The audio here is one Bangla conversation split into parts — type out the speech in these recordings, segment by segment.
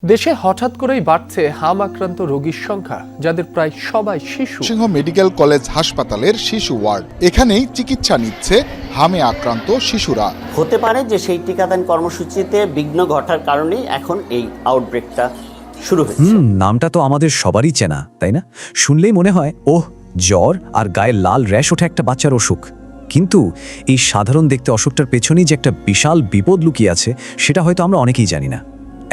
দেশে হঠাৎ করেই বাড়ছে হাম আক্রান্ত রোগীর সংখ্যা, যাদের প্রায় সবাই শিশু। সিংহ মেডিকেল কলেজ হাসপাতালের শিশু ওয়ার্ড, এখানেই চিকিৎসা নিচ্ছে হামে আক্রান্ত শিশুরা। হতে পারে যে সেই টিকাদান কর্মসূচিতে বিঘ্ন ঘটার কারণেই এখন এই আউটব্রেকটা শুরু হয়েছে। নামটা তো আমাদের সবারই চেনা, তাই না? শুনলেই মনে হয় ওহ, জ্বর আর গায়ে লাল র্যাশ ওঠে একটা বাচ্চার অসুখ। কিন্তু এই সাধারণ দেখতে অসুখটার পেছনেই যে একটা বিশাল বিপদ লুকিয়ে আছে, সেটা হয়তো আমরা অনেকেই জানি না।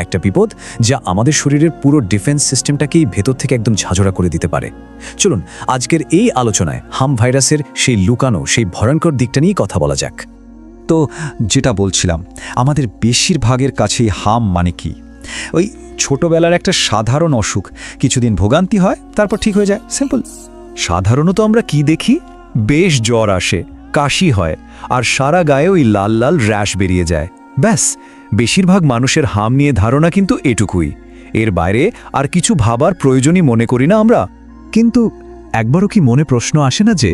একটা বিপদ যা আমাদের শরীরের পুরো ডিফেন্স সিস্টেমটাকেই ভেতর থেকে একদম ঝাঁঝরা করে দিতে পারে। চলুন আজকের এই আলোচনায় হাম ভাইরাসের সেই লুকানো, সেই ভয়ঙ্কর দিকটা নিয়ে কথা বলা যাক। তো যেটা বলছিলাম, আমাদের বেশিরভাগের কাছেই হাম মানে কি? ওই ছোটবেলার একটা সাধারণ অসুখ, কিছুদিন ভোগান্তি হয়, তারপর ঠিক হয়ে যায়, সিম্পল। সাধারণত আমরা কি দেখি? বেশ জ্বর আসে, কাশি হয়, আর সারা গায়ে ওই লাল লাল র্যাশ বেরিয়ে যায়, ব্যাস। বেশিরভাগ মানুষের হাম নিয়ে ধারণা কিন্তু এটুকুই, এর বাইরে আর কিছু ভাবার প্রয়োজনই মনে করি না আমরা। কিন্তু একবারও কি মনে প্রশ্ন আসে না যে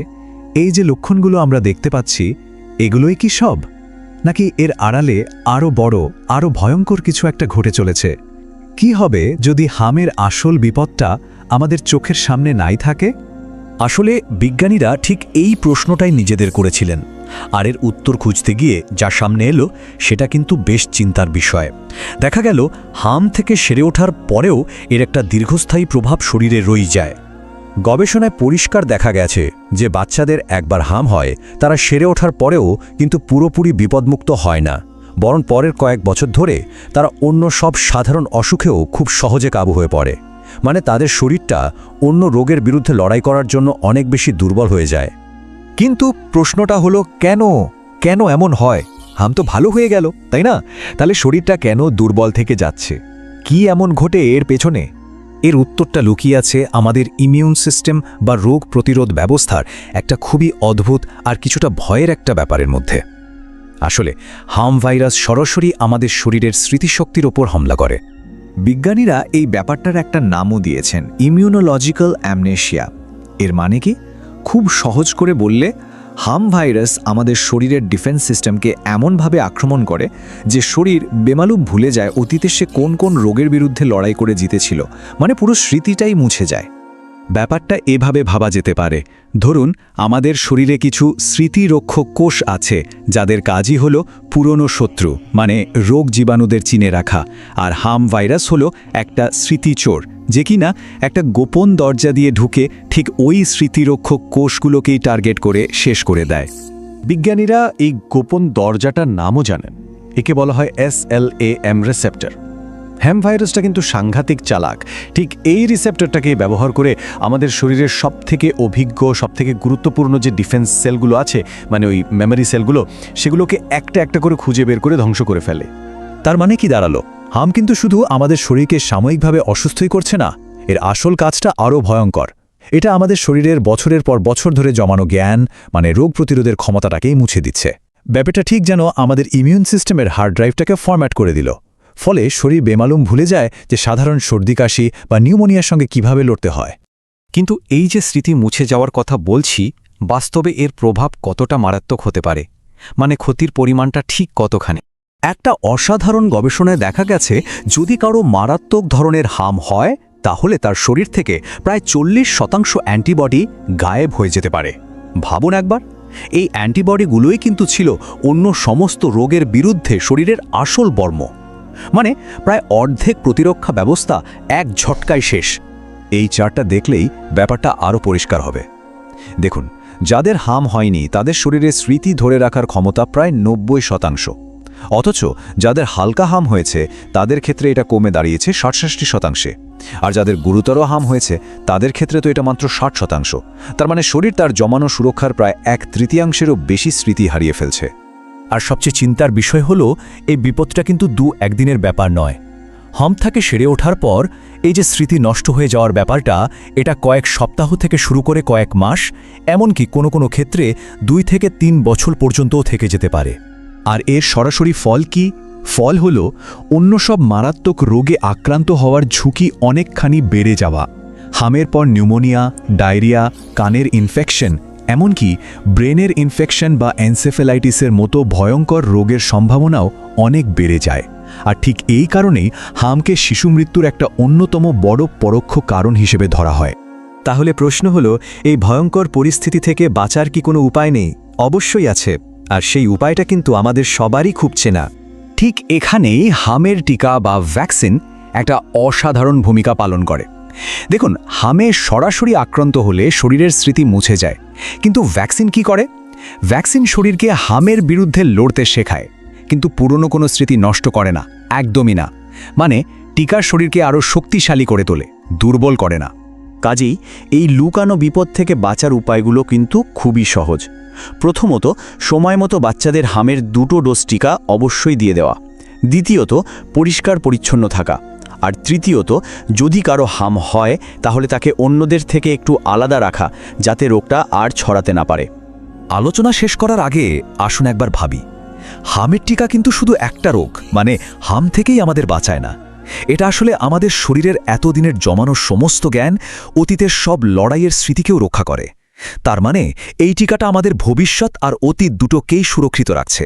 এই যে লক্ষণগুলো আমরা দেখতে পাচ্ছি, এগুলোই কি সব, নাকি এর আড়ালে আরও বড়, আরও ভয়ঙ্কর কিছু একটা ঘটে চলেছে? কি হবে যদি হামের আসল বিপদটা আমাদের চোখের সামনে নাই থাকে? আসলে বিজ্ঞানীরা ঠিক এই প্রশ্নটাই নিজেদের করেছিলেন, আর এর উত্তর খুঁজতে গিয়ে যা সামনে এলো সেটা কিন্তু বেশ চিন্তার বিষয়। দেখা গেল হাম থেকে সেরে ওঠার পরেও এর একটা দীর্ঘস্থায়ী প্রভাব শরীরে রয়ে যায়। গবেষণায় পরিষ্কার দেখা গেছে যে বাচ্চাদের একবার হাম হয়, তারা সেরে ওঠার পরেও কিন্তু পুরোপুরি বিপদমুক্ত হয় না, বরং পরের কয়েক বছর ধরে তারা অন্য সব সাধারণ অসুখেও খুব সহজে কাবু হয়ে পড়ে। মানে তাদের শরীরটা অন্য রোগের বিরুদ্ধে লড়াই করার জন্য অনেক বেশি দুর্বল হয়ে যায়। কিন্তু প্রশ্নটা হলো কেন এমন হয়? হাম তো ভালো হয়ে গেল, তাই না? তাহলে শরীরটা কেন দুর্বল থেকে যাচ্ছে? কি এমন ঘটে এর পেছনে? এর উত্তরটা লুকিয়ে আছে আমাদের ইমিউন সিস্টেম বা রোগ প্রতিরোধ ব্যবস্থার একটা খুবই অদ্ভুত আর কিছুটা ভয়ের একটা ব্যাপারের মধ্যে। আসলে হাম ভাইরাস সরাসরি আমাদের শরীরের স্মৃতিশক্তির ওপর হামলা করে। বিজ্ঞানীরা এই ব্যাপারটার একটা নামও দিয়েছেন, ইমিউনোলজিক্যাল অ্যামনেশিয়া। এর মানে কি? খুব সহজ করে বললে, হাম ভাইরাস আমাদের শরীরের ডিফেন্স সিস্টেমকে এমনভাবে আক্রমণ করে যে শরীর বেমালুম ভুলে যায় অতীতে সে কোন কোন রোগের বিরুদ্ধে লড়াই করে জিতেছিল। মানে পুরো স্মৃতিটাই মুছে যায়। ব্যাপারটা এভাবে ভাবা যেতে পারে, ধরুন আমাদের শরীরে কিছু স্মৃতিরক্ষক কোষ আছে, যাদের কাজই হলো পুরনো শত্রু মানে রোগ জীবাণুদের চিনে রাখা। আর হাম ভাইরাস হলো একটা স্মৃতিচোর, যে কিনা একটা গোপন দরজা দিয়ে ঢুকে ঠিক ওই স্মৃতিরক্ষক কোষগুলোকেই টার্গেট করে শেষ করে দেয়। বিজ্ঞানীরা এই গোপন দরজাটার নামও জানেন, একে বলা হয় SLAM রিসেপ্টর। হ্যাম ভাইরাসটা কিন্তু সাংঘাতিক চালাক। ঠিক এই রিসেপ্টরটাকে ব্যবহার করে আমাদের শরীরের সবথেকে অভিজ্ঞ, সবথেকে গুরুত্বপূর্ণ যে ডিফেন্স সেলগুলো আছে, মানে ওই মেমোরি সেলগুলো, সেগুলোকে একটা একটা করে খুঁজে বের করে ধ্বংস করে ফেলে। তার মানে কি দাঁড়ালো? হাম কিন্তু শুধু আমাদের শরীরকে সাময়িকভাবে অসুস্থই করছে না, এর আসল কাজটা আরও ভয়ঙ্কর। এটা আমাদের শরীরের বছরের পর বছর ধরে জমানো জ্ঞান, মানে রোগ প্রতিরোধের ক্ষমতাটাকেই মুছে দিচ্ছে। ব্যাপারটা ঠিক যেন আমাদের ইমিউন সিস্টেমের হার্ড ড্রাইভটাকে ফরম্যাট করে দিল। ফলে শরীর বেমালুম ভুলে যায় যে সাধারণ সর্দি কাশি বা নিউমোনিয়ার সঙ্গে কিভাবে লড়তে হয়। কিন্তু এই যে স্মৃতি মুছে যাওয়ার কথা বলছি, বাস্তবে এর প্রভাব কতটা মারাত্মক হতে পারে, মানে ক্ষতির পরিমাণটা ঠিক কতখানি? একটা অসাধারণ গবেষণায় দেখা গেছে, যদি কারো মারাত্মক ধরনের হাম হয়, তাহলে তার শরীর থেকে প্রায় 40% অ্যান্টিবডি গায়েব হয়ে যেতে পারে। ভাবুন একবার, এই অ্যান্টিবডিগুলোই কিন্তু ছিল অন্য সমস্ত রোগের বিরুদ্ধে শরীরের আসল বর্ম। মানে প্রায় অর্ধেক প্রতিরক্ষা ব্যবস্থা এক ঝটকায় শেষ। এই চার্টটা দেখলেই ব্যাপারটা আরও পরিষ্কার হবে। দেখুন, যাদের হাম হয়নি তাদের শরীরে স্মৃতি ধরে রাখার ক্ষমতা প্রায় 90%, অথচ যাদের হালকা হাম হয়েছে তাদের ক্ষেত্রে এটা কমে দাঁড়িয়েছে 67%। আর যাদের গুরুতর হাম হয়েছে তাদের ক্ষেত্রে তো এটা মাত্র 60%। তার মানে শরীর তার জমানো সুরক্ষার প্রায় 1/3-এরও বেশি স্মৃতি হারিয়ে ফেলছে। আর সবচেয়ে চিন্তার বিষয় হলো, এই বিপদটা কিন্তু 2-1 দিনের ব্যাপার নয়। হাম থেকে সেরে ওঠার পর এই যে স্মৃতি নষ্ট হয়ে যাওয়ার ব্যাপারটা, এটা কয়েক সপ্তাহ থেকে শুরু করে কয়েক মাস, এমনকি কোনো কোনো ক্ষেত্রে 2 থেকে 3 বছর পর্যন্তও থেকে যেতে পারে। আর এর সরাসরি ফল কি? ফল হলো অন্য সব মারাত্মক রোগে আক্রান্ত হওয়ার ঝুঁকি অনেকখানি বেড়ে যাওয়া। হামের পর নিউমোনিয়া, ডায়রিয়া, কানের ইনফেকশন, এমনকি ব্রেনের ইনফেকশন বা এনসেফেলাইটিসের মতো ভয়ঙ্কর রোগের সম্ভাবনাও অনেক বেড়ে যায়। আর ঠিক এই কারণেই হামকে শিশু মৃত্যুর একটা অন্যতম বড় পরোক্ষ কারণ হিসেবে ধরা হয়। তাহলে প্রশ্ন হলো, এই ভয়ঙ্কর পরিস্থিতি থেকে বাঁচার কি কোনো উপায় নেই? অবশ্যই আছে, আর সেই উপায়টা কিন্তু আমাদের সবারই খুব চেনা। ঠিক এখানেই হামের টিকা বা ভ্যাকসিন একটা অসাধারণ ভূমিকা পালন করে। দেখুন, হামে সরাসরি আক্রান্ত হলে শরীরের স্মৃতি মুছে যায়, কিন্তু ভ্যাকসিন কি করে? ভ্যাকসিন শরীরকে হামের বিরুদ্ধে লড়তে শেখায়, কিন্তু পুরনো কোনো স্মৃতি নষ্ট করে না, একদমই না। মানে টিকার শরীরকে আরও শক্তিশালী করে তোলে, দুর্বল করে না। কাজেই এই লুকানো বিপদ থেকে বাঁচার উপায়গুলো কিন্তু খুবই সহজ। প্রথমত, সময়মতো বাচ্চাদের হামের 2টো ডোজ টিকা অবশ্যই দিয়ে দেওয়া। দ্বিতীয়ত, পরিষ্কার পরিচ্ছন্ন থাকা। আর তৃতীয়ত, যদি কারো হাম হয় তাহলে তাকে অন্যদের থেকে একটু আলাদা রাখা, যাতে রোগটা আর ছড়াতে না পারে। আলোচনা শেষ করার আগে আসুন একবার ভাবি, হামের টিকা কিন্তু শুধু একটা রোগ, মানে হাম থেকেই আমাদের বাঁচায় না। এটা আসলে আমাদের শরীরের এতদিনের জমানো সমস্ত জ্ঞান, অতীতের সব লড়াইয়ের স্মৃতিকেও রক্ষা করে। তার মানে এই টিকাটা আমাদের ভবিষ্যৎ আর অতীত দুটোকেই সুরক্ষিত রাখছে।